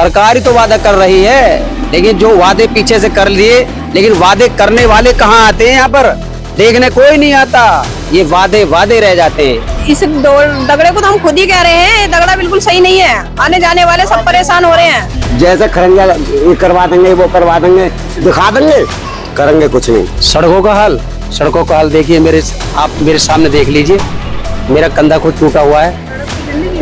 सरकार ही तो वादा कर रही है, लेकिन जो वादे पीछे से कर लिए, लेकिन वादे करने वाले कहाँ आते हैं? यहाँ पर देखने कोई नहीं आता, ये वादे वादे रह जाते हैं। इस दगड़े को तो हम खुद ही कह रहे हैं, दगड़ा बिल्कुल सही नहीं है। आने जाने वाले सब परेशान हो रहे हैं। जैसे खरंजा ये करवा देंगे, वो करवा देंगे, दिखा देंगे, करेंगे कुछ नहीं। सड़कों का हाल देखिए, आप मेरे सामने देख लीजिए, मेरा कंधा खुद टूटा हुआ है,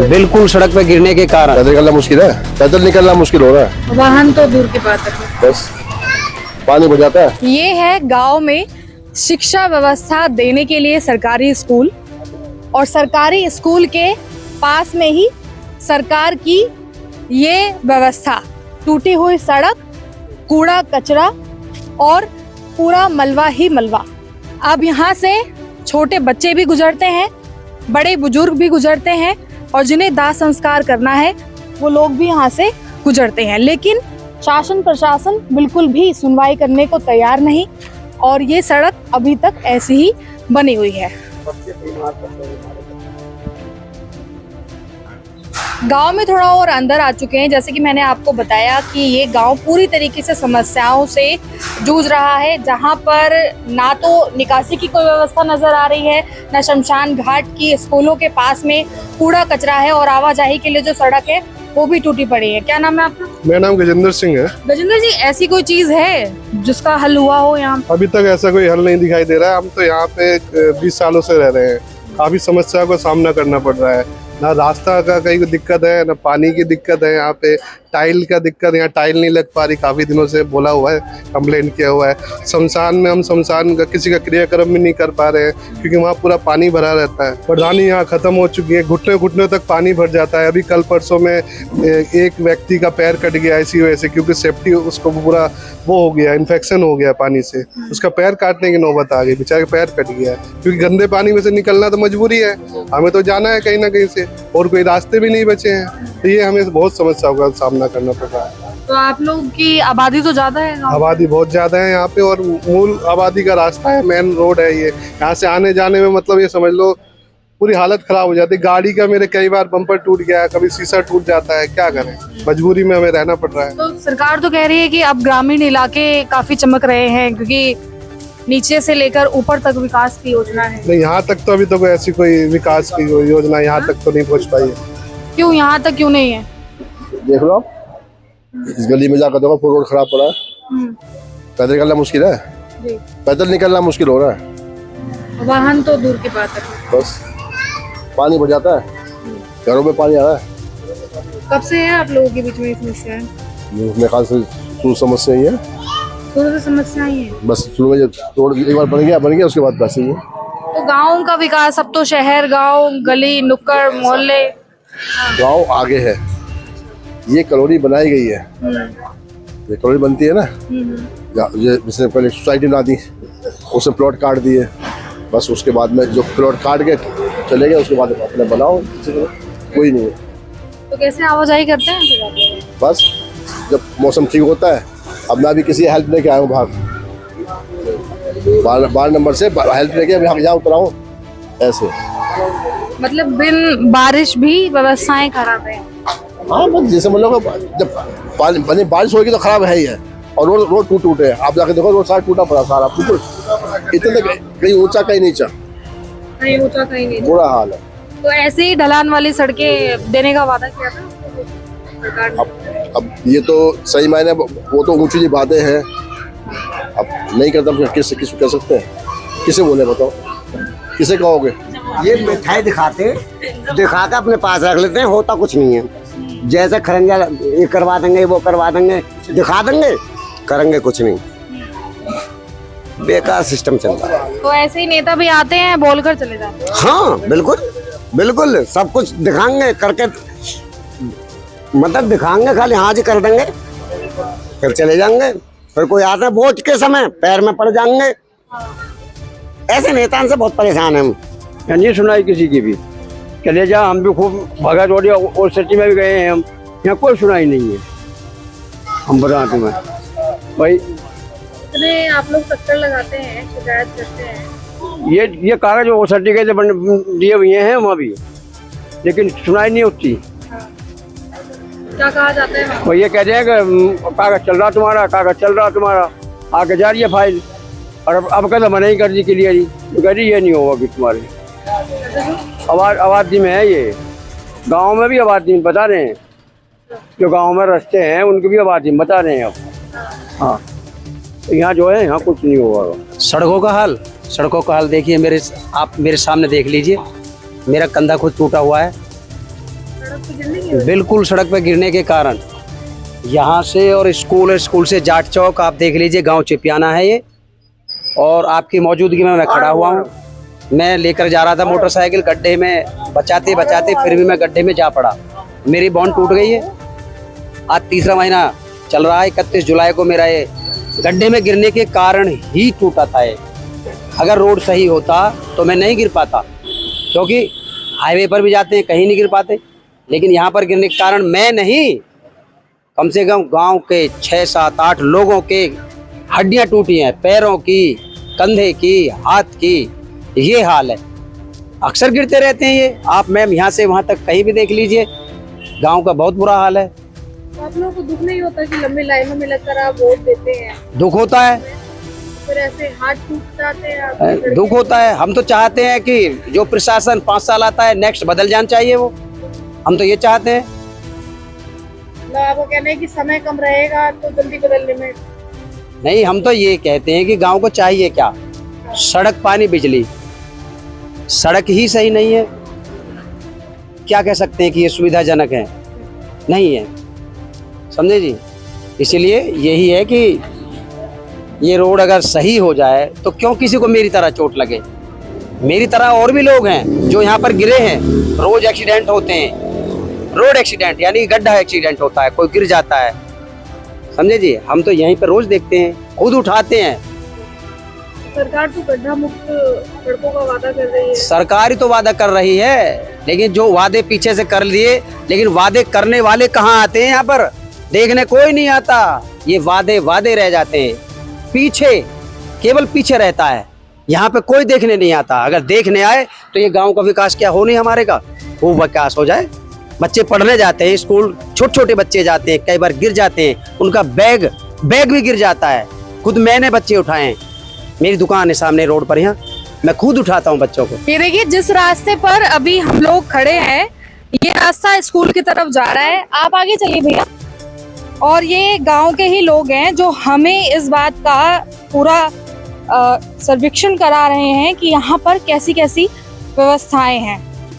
बिल्कुल सड़क पे गिरने के कारण। पैदल निकलना मुश्किल है, पैदल निकलना मुश्किल हो रहा है, वाहन तो दूर की बात है, बस पानी भर जाता है। ये है गांव में शिक्षा व्यवस्था देने के लिए सरकारी स्कूल, और सरकारी स्कूल के पास में ही सरकार की ये व्यवस्था, टूटी हुई सड़क, कूड़ा कचरा और पूरा मलबा ही मलबा। अब यहाँ से छोटे बच्चे भी गुजरते हैं, बड़े बुजुर्ग भी गुजरते हैं, और जिन्हें दाह संस्कार करना है वो लोग भी यहाँ से गुजरते हैं, लेकिन शासन प्रशासन बिल्कुल भी सुनवाई करने को तैयार नहीं, और ये सड़क अभी तक ऐसी ही बनी हुई है। गांव में थोड़ा और अंदर आ चुके हैं। जैसे कि मैंने आपको बताया कि ये गांव पूरी तरीके से समस्याओं से जूझ रहा है, जहां पर ना तो निकासी की कोई व्यवस्था नजर आ रही है, ना शमशान घाट की, स्कूलों के पास में कूड़ा कचरा है, और आवाजाही के लिए जो सड़क है वो भी टूटी पड़ी है। क्या नाम है आपका? मेरा नाम गजेंद्र सिंह है। गजेंद्र जी, ऐसी कोई चीज है जिसका हल हुआ हो यहाँ? अभी तक ऐसा कोई हल नहीं दिखाई दे रहा है। हम तो यहाँ पे 20 सालों से रह रहे हैं, काफी समस्या का सामना करना पड़ रहा है। ना रास्ता का कहीं दिक्कत है, ना पानी की दिक्कत है, यहाँ पे टाइल का दिक्कत, यहाँ टाइल नहीं लग पा रही, काफी दिनों से बोला हुआ है, कंप्लेंट किया हुआ है। शमशान में हम शमशान का किसी का क्रियाक्रम भी नहीं कर पा रहे हैं, क्योंकि वहाँ पूरा पानी भरा रहता है। प्रधानी यहाँ खत्म हो चुकी है, घुटने घुटने तक पानी भर जाता है। अभी कल परसों में एक व्यक्ति का पैर कट गया इसी वजह से, क्योंकि सेफ्टी उसको पूरा वो हो गया, इन्फेक्शन हो गया पानी से, उसका पैर काटने की नौबत आ गई, बेचारे का पैर कट गया, क्योंकि गंदे पानी में से निकलना तो मजबूरी है, हमें तो जाना है कहीं ना कहीं से, और कोई रास्ते भी नहीं बचे हैं। तो ये हमें बहुत समस्याओं का सामना करना पड़ रहा है। तो आप लोग की आबादी तो ज्यादा है गाँव में? आबादी बहुत ज्यादा है यहाँ पे, और मूल आबादी का रास्ता है, मेन रोड है ये। यहाँ से आने जाने में मतलब ये समझ लो पूरी हालत खराब हो जाती है। गाड़ी का मेरे कई बार बम्पर टूट गया है, कभी शीशा टूट जाता है, क्या करें, मजबूरी में हमें रहना पड़ रहा है। तो सरकार तो कह रही है कि अब ग्रामीण इलाके काफी चमक रहे हैं, क्योंकि नीचे से लेकर ऊपर तक विकास की योजना है। नहीं, यहाँ तक तो अभी तक ऐसी कोई विकास की योजना यहाँ तक तो नहीं पहुँच पाई है। क्यों, यहाँ तक क्यों नहीं है? देख लो आप, इस गली में जाकर देखो, पूरा रोड खराब पड़ा है, पैदल निकलना मुश्किल है, जी। पैदल निकलना मुश्किल हो रहा है, वाहन तो दूर की बात है, बस पानी भर जाता है, घरों में पानी आ रहा है। कब से है आप लोगों के बीच में समस्या है? मेरे ख्याल से शुरू समस्या ही है, शुरू से समस्या ही है। बस शुरू में रोड एक बार बन गया उसके बाद वैसे ही है। तो गांव का विकास, अब तो शहर, गांव, गली, नुक्कड़, मोहल्ले, गांव आगे है, ये कॉलोनी बनाई गई है, ये कॉलोनी बनती है ना, जिसने पहले सोसाइटी बना दी, उसने प्लॉट काट दिए, बस उसके बाद में जो प्लॉट काट के चले गए, उसके बाद अपने बनाओ, कोई नहीं है। तो कैसे आवाजाही करते हैं फिर आप लोग? बस जब मौसम ठीक होता है, अब मैं भी किसी हेल्प लेके आया हूँ बाहर, 12 नंबर से हेल्प लेके अभी हम यहाँ उतरा हूँ, ऐसे। मतलब बिन बारिश भी व्यवस्थाएं खराब है। हाँ, बस जैसे मतलब जब बारिश होगी तो खराब है ही है, और रोड टूट है, आप जाके देखो रोड सारा टूटा पड़ा, सारा बिल्कुल इतने कहीं ऊंचा कहीं नीचा, कहीं ऊंचा कहीं नहीं। बुरा हाल है। तो ऐसे ही ढलान वाली सड़कें देने का वादा किया था सरकार ने। अब ये तो सही मायने वो तो ऊंची जी बातें हैं, अब नहीं करता तो किस कह सकते हैं, किसे बोले बताओ, किसे कहोगे? ये मिठाई दिखा के अपने पास रख लेते हैं, होता कुछ नहीं है। जैसे खरंजा ये करवा देंगे, वो करवा देंगे, दिखा देंगे, करेंगे कुछ नहीं, बेकार सिस्टम चल रहा है। तो ऐसे ही नेता भी आते हैं, बोलकर चले जाते हैं। हाँ बिल्कुल बिल्कुल, सब कुछ दिखाएंगे करके, मतलब दिखाएंगे खाली, हाँ जी कर देंगे, फिर चले जाएंगे, फिर कोई आता है वोट के समय पैर में पड़ जाएंगे। ऐसे नेता से बहुत परेशान है हम। नहीं सुनाई किसी की भी, चले जा, हम भी खूब भगा दौड़िया और सिटी में भी गए हैं हम, यहाँ कोई सुनाई नहीं है। हम बरात में भाई इतने आप लोग चक्कर लगाते हैं, शिकायत करते हैं, ये कागज वो सर्टिफिकेट दिए हुए हैं वहाँ भी, लेकिन सुनाई नहीं होती। क्या कहा जाता है? वो ये कहते हैं कि कागज चल रहा तुम्हारा, कागज चल रहा तुम्हारा, आगे जा रही है फाइल, और अब कहते मना ही कर दी क्लियर ही, तो कह रही ये नहीं होगा कि तुम्हारे। आबादी में है ये, गांव में भी आबादी में बता रहे हैं, जो गांव में रास्ते हैं उनकी भी आबादी में बता रहे हैं अब। हाँ, यहाँ जो है यहाँ कुछ नहीं होगा। सड़कों का हाल देखिए, आप मेरे सामने देख लीजिए, मेरा कंधा खुद टूटा हुआ है बिल्कुल सड़क पे गिरने के कारण। यहाँ से और स्कूल से जाट चौक आप देख लीजिए, गांव चिपियाना है ये, और आपकी मौजूदगी में मैं खड़ा हुआ हूँ। मैं लेकर जा रहा था मोटरसाइकिल, गड्ढे में बचाते फिर भी मैं गड्ढे में जा पड़ा, मेरी बॉन्ड टूट गई है। आज तीसरा महीना चल रहा है, 31 जुलाई को मेरा ये गड्ढे में गिरने के कारण ही टूटा था ये। अगर रोड सही होता तो मैं नहीं गिर पाता, क्योंकि हाईवे पर भी जाते हैं कहीं नहीं गिर पाते, लेकिन यहाँ पर गिरने के कारण मैं नहीं, कम से कम गांव के 6, 7, 8 लोगों के हड्डियां टूटी हैं, पैरों की, कंधे की, हाथ की, ये हाल है। अक्सर गिरते रहते हैं ये, आप मैम यहाँ से वहाँ तक कहीं भी देख लीजिए, गांव का बहुत बुरा हाल है। तो आप लोगों को दुख नहीं होता कि लंबी लाइनों में लगकर आप वोट देते हैं? दुख होता है, फिर ऐसे हाथ टूट जाते हैं। दुख होता है। हम तो चाहते हैं कि जो प्रशासन 5 साल आता है नेक्स्ट बदल जाना चाहिए, वो हम तो ये चाहते हैं। मतलब आपको कहना है कि समय कम रहेगा तो जल्दी बदलने में? नहीं, हम तो ये कहते हैं कि गांव को चाहिए क्या, सड़क, पानी, बिजली। सड़क ही सही नहीं है, क्या कह सकते हैं कि ये सुविधाजनक है? नहीं है, समझे जी। इसलिए यही है कि ये रोड अगर सही हो जाए तो क्यों किसी को मेरी तरह चोट लगे। मेरी तरह और भी लोग हैं जो यहाँ पर गिरे हैं, रोज एक्सीडेंट होते हैं। रोड एक्सीडेंट यानी गड्ढा एक्सीडेंट होता है, कोई गिर जाता है, समझे जी। हम तो यहीं पर रोज देखते हैं, खुद उठाते हैं। सरकार तो गड्ढा मुक्त सड़कों का वादा कर रही है। सरकार ही तो वादा कर रही है, लेकिन जो वादे पीछे से कर लिए, लेकिन वादे करने वाले कहाँ आते हैं? यहाँ पर देखने कोई नहीं आता। ये वादे रह जाते हैं, पीछे, केवल पीछे रहता है। यहाँ पे कोई देखने नहीं आता। अगर देखने आए तो ये गांव का विकास क्या हो नहीं हमारे का, वो विकास हो जाए। बच्चे पढ़ने जाते हैं स्कूल, छोटे बच्चे जाते हैं, कई बार गिर जाते हैं, उनका बैग भी गिर जाता है। खुद मैंने बच्चे उठाए हैं, मेरी दुकान है सामने रोड पर, यहाँ मैं खुद उठाता हूँ बच्चों को। ये देखिए, जिस रास्ते पर अभी हम लोग खड़े हैं, ये रास्ता स्कूल की तरफ जा रहा है। आप आगे चलिए भैया। और ये गांव के ही लोग हैं जो हमें इस बात का पूरा सर्वेक्षण करा रहे हैं कि यहाँ पर कैसी कैसी व्यवस्थाएं हैं।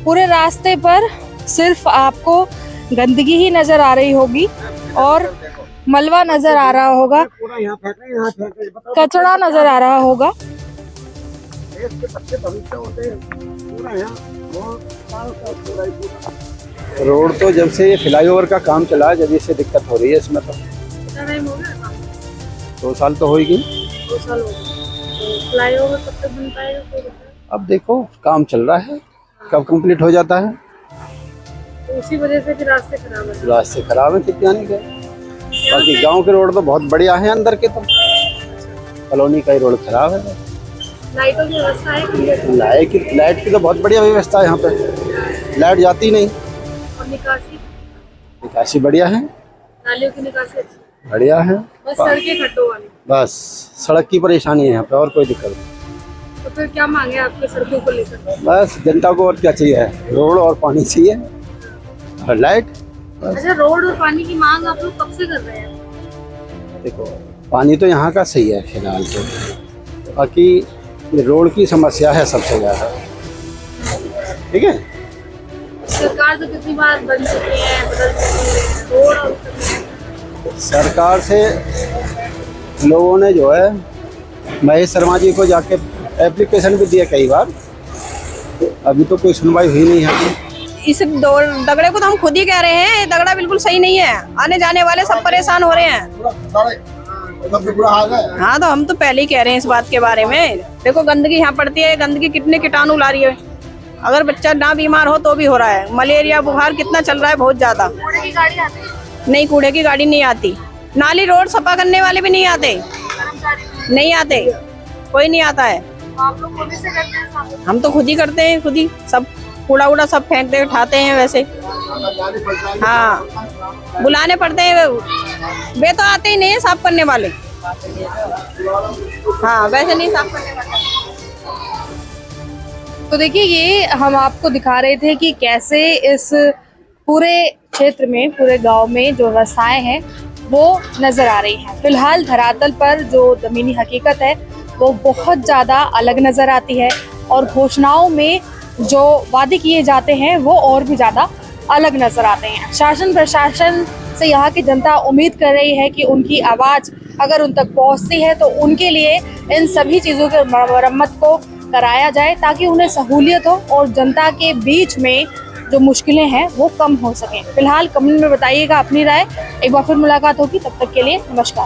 पूरे रास्ते पर सिर्फ आपको गंदगी ही नजर आ रही होगी और मलबा नजर आ रहा होगा, कचरा नजर आ रहा होगा। रोड तो जब से ये फ्लाईओवर का काम चला, जब से दिक्कत हो रही है इसमें। तो कितना टाइम हो गया? 2 साल तो हो ही गई। 2 साल हो गए। तो फ्लाईओवर कब तक बन पाएगा कोई बताए? अब देखो काम चल रहा है, कब कंप्लीट हो जाता है। तो उसी वजह से फिर रास्ते खराब है। रास्ते खराब है, कितना नहीं गए। बाकी गांव के रोड तो बहुत बढ़िया है, अंदर के तो कॉलोनी का ही रोड खराब है। लाइटों की व्यवस्था है? लाइट की तो बहुत बढ़िया व्यवस्था है यहाँ पे, लाइट जाती नहीं। और निकासी बढ़िया है, नालियों की निकासी अच्छी, बढ़िया है। बस सड़कें खड्डों वाली। बस सड़क की परेशानी है यहाँ पे, और कोई दिक्कत नहीं। तो फिर क्या मांगे आपके सड़कों को लेकर? बस जनता को और क्या चाहिए, रोड और पानी चाहिए और लाइट। अच्छा, रोड और पानी की मांग आप लोग कब से कर रहे हैं? देखो पानी तो यहाँ का सही है फिलहाल तो, बाकी ये रोड की समस्या है सबसे ज़्यादा। ठीक है, सरकार तो कितनी बार बन चुकी है, बदल चुकी है रोड और सरकार से लोगों ने जो है महेश शर्मा जी को जाके एप्लीकेशन भी दिया कई बार, अभी तो कोई सुनवाई हुई नहीं है। इस दगड़े को तो हम खुद ही कह रहे हैं, दगड़ा बिल्कुल सही नहीं है, आने जाने वाले सब परेशान हो रहे हैं। हाँ, तो हम तो पहले ही कह रहे हैं इस बात के बारे में। देखो गंदगी यहाँ पड़ती है, गंदगी कितने कीटाणु ला रही है। अगर बच्चा ना बीमार हो तो भी हो रहा है। मलेरिया बुखार कितना चल रहा है, बहुत ज्यादा। कूड़े की गाड़ी आती है? नहीं, कूड़े की गाड़ी नहीं आती। नाली रोड सफा करने वाले भी नहीं आते, नहीं आते, कोई नहीं आता है। आप लोग खुद से करते हैं साफ? हम तो खुद ही करते हैं, खुद ही सब कूड़ा उड़ा सब फेंकते उठाते हैं वैसे। हाँ, बुलाने पड़ते हैं, वे तो आते ही नहीं है साफ करने वाले। हाँ वैसे नहीं साफ करने वाले। तो देखिए ये हम आपको दिखा रहे थे कि कैसे इस पूरे क्षेत्र में, पूरे गांव में जो व्यवस्थाएं हैं वो नजर आ रही हैं। फिलहाल धरातल पर जो जमीनी हकीकत है वो बहुत ज़्यादा अलग नजर आती है और घोषणाओं में जो वादे किए जाते हैं वो और भी ज़्यादा अलग नजर आते हैं। शासन प्रशासन से यहाँ की जनता उम्मीद कर रही है कि उनकी आवाज़ अगर उन तक पहुँचती है तो उनके लिए इन सभी चीज़ों के मरम्मत को कराया जाए ताकि उन्हें सहूलियत हो और जनता के बीच में जो मुश्किलें हैं वो कम हो सकें। फिलहाल कमेंट में बताइएगा अपनी राय। एक बार फिर मुलाकात होगी, तब तक के लिए नमस्कार।